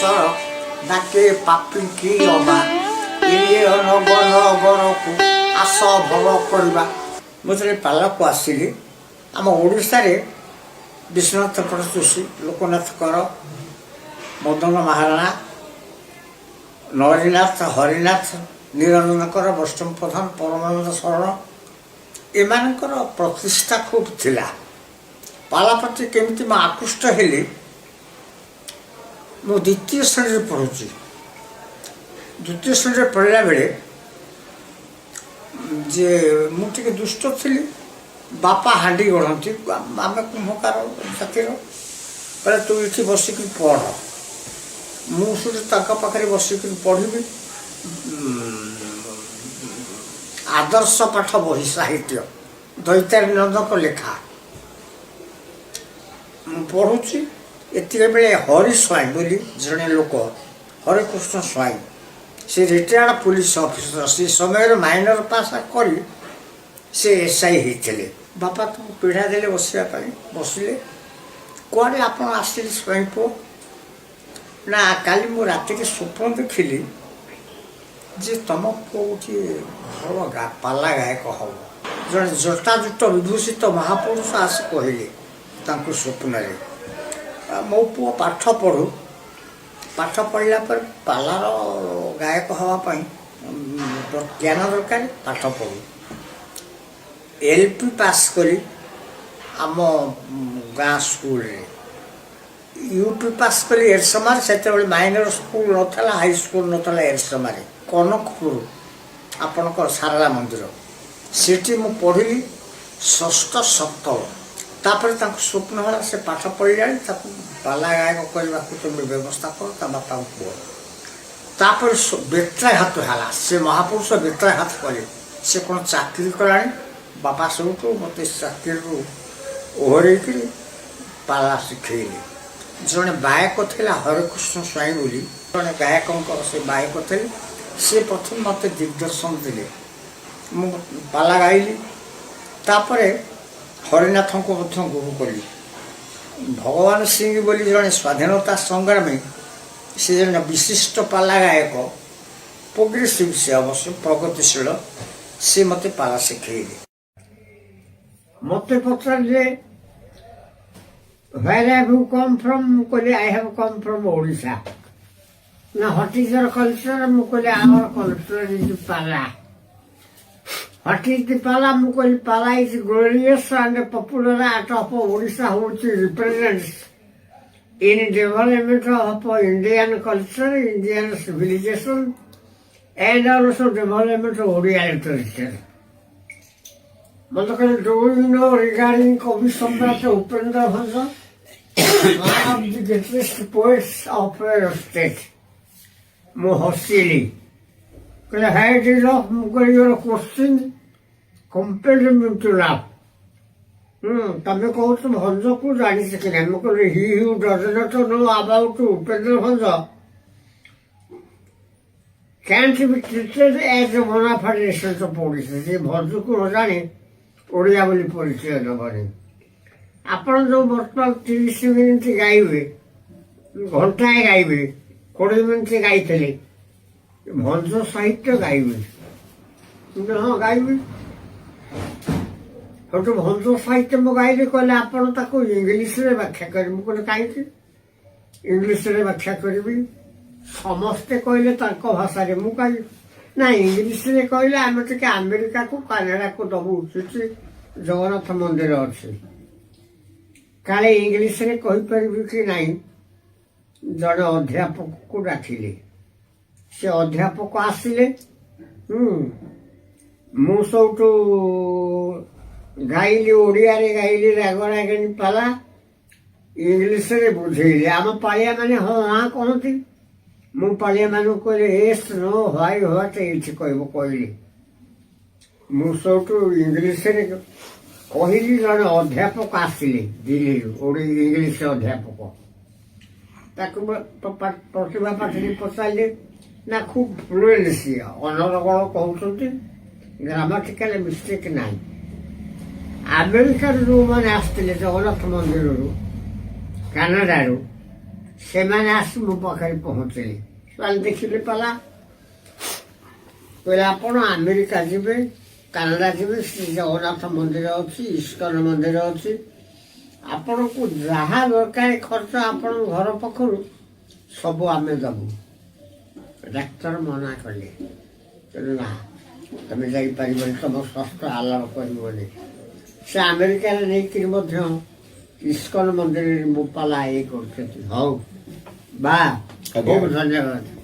ଈଶ୍ୱର ଡାକେ ପାପି କି ଅବା ଇଏ ଅନଗନ ଅଗରକୁ ଆସ ଭଲ କରିବା। ମୁଁ ଯେତେବେଳେ ପାଲାକୁ ଆସିଲି ଆମ ଓଡ଼ିଶାରେ ବିଶ୍ୱନାଥ ଯୋଶୀ, ଲୋକନାଥ କର, ମଦନ ମହାରଣା, ନଳିନାଥ, ହରିନାଥ, ନିରଞ୍ଜନ କର, ବୈଷ୍ଣବ ପ୍ରଧାନ, ପରମାନନ୍ଦ ଶରଣ ଏମାନଙ୍କର ପ୍ରତିଷ୍ଠା ଖୁବ୍ ଥିଲା। ପାଲା ପ୍ରତି କେମିତି ମୁଁ ଆକୃଷ୍ଟ ହେଲି, ମୁଁ ଦ୍ୱିତୀୟ ଶ୍ରେଣୀରେ ପଢ଼ୁଛି। ଦ୍ୱିତୀୟ ଶ୍ରେଣୀରେ ପଢ଼ିଲା ବେଳେ ଯେ ମୁଁ ଟିକେ ଦୁଷ୍ଟ ଥିଲି। ବାପା ହାଣ୍ଡି ଗଢ଼ନ୍ତି, ଆମେ କୁମ୍ଭକାର ଜାତିର, କହିଲେ ତୁ ଏଠି ବସିକି ପଢ଼। ମୁଁ ସେଠି ତାଙ୍କ ପାଖରେ ବସିକି ପଢ଼ିବି। ଆଦର୍ଶ ପାଠ ବହି ସାହିତ୍ୟ ଦୈତାରୀ ନନ୍ଦଙ୍କ ଲେଖା ମୁଁ ପଢ଼ୁଛି। ଏତିକି ବେଳେ ହରି ସ୍ୱାଇଁ ବୋଲି ଜଣେ ଲୋକ, ହରେକୃଷ୍ଣ ସ୍ୱାଇଁ, ସେ ରିଟାୟାର୍ଡ ପୁଲିସ ଅଫିସର, ସେ ସମୟରେ ମାଇନର ପାସ୍ କରି ସେ SI ହେଇଥିଲେ। ବାପା ତାଙ୍କୁ ପିଢ଼ା ଦେଲେ ବସିବା ପାଇଁ, ବସିଲେ। କୁଆଡ଼େ ଆପଣ ଆସିଲେ ସ୍ୱାଇଁ ପୁଅ? ନା କାଲି ମୁଁ ରାତିରେ ସ୍ୱପ୍ନ ଦେଖିଲି ଯେ ତମ ପୁଅ ଗୋଟିଏ ଭଲ ପାଲା ଗାୟକ ହବ। ଜଣେ ଜଟାଜୁଟ ବିଭୂଷିତ ମହାପୁରୁଷ ଆସି କହିଲେ ତାଙ୍କୁ ସ୍ୱପ୍ନରେ, ମୋ ପୁଅ ପାଠ ପଢ଼ୁ, ପାଠ ପଢ଼ିଲା ପରେ ପାଲାର ଗାୟକ ହେବା ପାଇଁ ଜ୍ଞାନ ଦରକାର, ପାଠ ପଢ଼ୁ। LP ପାସ୍ କରି ଆମ ଗାଁ ସ୍କୁଲରେ, UP ପାସ୍ କଲି ଏରସମାରେ। ସେତେବେଳେ ମାଇନର ସ୍କୁଲ ନଥିଲା, ହାଇସ୍କୁଲ ନଥିଲା ଏରସମାରେ, କନକପୁର ଆପଣଙ୍କର ସାରଳା ମନ୍ଦିର, ସେଠି ମୁଁ ପଢ଼ିଲି ଷଷ୍ଠ ସପ୍ତମ। ତାପରେ ତାଙ୍କୁ ସ୍ୱପ୍ନ ହେଲା ସେ ପାଠ ପଢ଼ିଲାଣି, ତାକୁ ପାଲା ଗାୟକ କରିବାକୁ ତୁମେ ବ୍ୟବସ୍ଥା କର, ତା ବାପାଙ୍କୁ କୁହ। ତାପରେ ବେତ୍ରାଘାତ ହେଲା, ସେ ମହାପୁରୁଷ ବେତ୍ରାଘାତ କଲେ। ସେ କ'ଣ ଚାକିରି କଲାଣି? ବାପା ସବୁଠୁ ମୋତେ ଚାକିରିରୁ ଓହରେଇକିରି ପାଲା ଶିଖେଇଲେ। ଜଣେ ଗାୟକ ଥିଲା ହରେକୃଷ୍ଣ ସ୍ୱାଇଁ ବୋଲି, ଜଣେ ଗାୟକଙ୍କର ସେ ଗାୟକ ଥିଲେ। ସେ ପ୍ରଥମେ ମୋତେ ଦିଗ୍ଦର୍ଶନ ଦେଲେ, ମୁଁ ପାଲା ଗାଇଲି। ତାପରେ ହରିନାଥଙ୍କୁ ମଧ୍ୟ ଗୁରୁ କଲି। ଭଗବାନ ସିଂ ବୋଲି ଜଣେ ସ୍ୱାଧୀନତା ସଂଗ୍ରାମୀ, ସେ ଜଣେ ବିଶିଷ୍ଟ ପାଲା ଗାୟକ, ପ୍ରୋଗ୍ରେସିଭ, ସେ ଅବଶ୍ୟ ପ୍ରଗତିଶୀଳ, ସେ ମୋତେ ପାଲା ଶିଖେଇଲେ। ମୋତେ ପଚାରିଲେ where have you come from? ମୁଁ କହିଲି I have come from Odisha. ନା what is your culture? ମୁଁ କହିଲି our culture is ପାଲା। What is the Pala? ମୁଁ କହିଲି ପାଲା is glorious and popular art of Odisha which represents in development of Indian culture, Indian civilization and also development of Odia literature. ମୋତେ କହିଲେ do you know regarding କବି ସମ୍ରାଟ Upendra Bhanja, one of the greatest poets of your state? ମୁଁ ହସିଲି। କହିଲେ how do you know? ମୁଁ କହିଲି your question compelled me to laugh. ତମେ କହୁଛ ଭଞ୍ଜକୁ ଜାଣିଛ କି ନାହିଁ? ମୁଁ କହିଲି he who does not know about Upendra Bhanja can't be treated as a bona fide resident of Odisha. ସେ ଭଞ୍ଜକୁ ନ ଜାଣି ଓଡ଼ିଆ ବୋଲି ପରିଚୟ ଦେବନି। ଆପଣ ଯେଉଁ ବର୍ତ୍ତମାନ 30 ମିନିଟ୍ ଗାଇବେ, ଘଣ୍ଟାଏ ଗାଇବେ, 20 ମିନିଟ୍ ଗାଇଥିଲେ, ଭଞ୍ଜ ସାହିତ୍ୟ ଗାଇବେ? ହଁ ଗାଇବି। ସେଠୁ ଭଞ୍ଜ ସାହିତ୍ୟ ମୁଁ ଗାଇଲି। କହିଲେ ଆପଣ ତାକୁ ଇଂଲିଶରେ ବ୍ୟାଖ୍ୟା କରିବେ। ମୁଁ କହିଲି କାହିଁକି? ଇଂଲିଶରେ ବ୍ୟାଖ୍ୟା କରିବି। ସମସ୍ତେ କହିଲେ ତାଙ୍କ ଭାଷାରେ, ମୁଁ କାହିଁକି? ନା ଇଂଲିଶରେ କହିଲେ ଆମେ ଟିକେ ଆମେରିକାକୁ କାନାଡାକୁ ଦେବୁ, ସେଠି ଜଗନ୍ନାଥ ମନ୍ଦିର ଅଛି, କାଳେ ଇଂଲିଶରେ କହିପାରିବି କି ନାହିଁ? ଜଣେ ଅଧ୍ୟାପକକୁ ଡାକିଲେ। ସେ ଅଧ୍ୟାପକ ଆସିଲେ। ମୁଁ ସବୁଠୁ ଗାଇଲି, ଓଡ଼ିଆରେ ଗାଇଲି ରାଗ ରାଗିଣୀ ପାଲା, ଇଂଲିଶରେ ବୁଝେଇଲି। ଆମ ପାଳିଆ ମାନେ ହଁ ହଁ କହନ୍ତି। ମୁଁ ପାଳିଆ ମାନଙ୍କୁ କହିଲି ଏସ୍ ନୋ ହ୍ୱାଇ ହ୍ୱାଟ ଏଇଠି କହିବ କହିଲି। ମୁଁ ସବୁଠୁ ଇଂଲିଶରେ କହିଲି। ଜଣେ ଅଧ୍ୟାପକ ଆସିଲେ ଦିଲ୍ଲୀରୁ, ଇଂଲିଶ ଅଧ୍ୟାପକ। ତାକୁ ପ୍ରତିଭା ପାଟିରେ ପଚାରିଲେ, ନା ଖୁବ୍ ଫ୍ଲୁଏନ୍ସି, ଅନର୍ଗଳ କହୁଛନ୍ତି, ଗ୍ରାମାଟିକାଲ ମିଷ୍ଟେକ୍ ନାହିଁ। ଆମେରିକାରୁ ଯେଉଁମାନେ ଆସିଥିଲେ ଜଗନ୍ନାଥ ମନ୍ଦିରରୁ, କାନାଡାରୁ, ସେମାନେ ଆସି ମୋ ପାଖରେ ପହଞ୍ଚିଲେ। ସେମାନେ ଦେଖିଲେ ପାଲା, କହିଲେ ଆପଣ ଆମେରିକା ଯିବେ, କାନାଡ଼ା ଯିବେ, ଶ୍ରୀ ଜଗନ୍ନାଥ ମନ୍ଦିର ଅଛି, ଇସ୍କନ ମନ୍ଦିର ଅଛି, ଆପଣଙ୍କୁ ଯାହା ଦରକାର ଖର୍ଚ୍ଚ ଆପଣଙ୍କ ଘର ପାଖରୁ ସବୁ ଆମେ ଦେବୁ। ଡାକ୍ତର ମନା କଲେ, କହିଲେ ନା ତମେ ଯାଇପାରିବନି, ତମ ସ୍ୱାସ୍ଥ୍ୟ ଆଲାପ କରିବନି। ସେ ଆମେରିକାରେ ନେଇକରି ମଧ୍ୟ ଇସ୍କନ ମନ୍ଦିରରେ ମୋ ପାଲା ଇଏ କରୁଛନ୍ତି। ହଉ ବା, ବହୁତ ଧନ୍ୟବାଦ।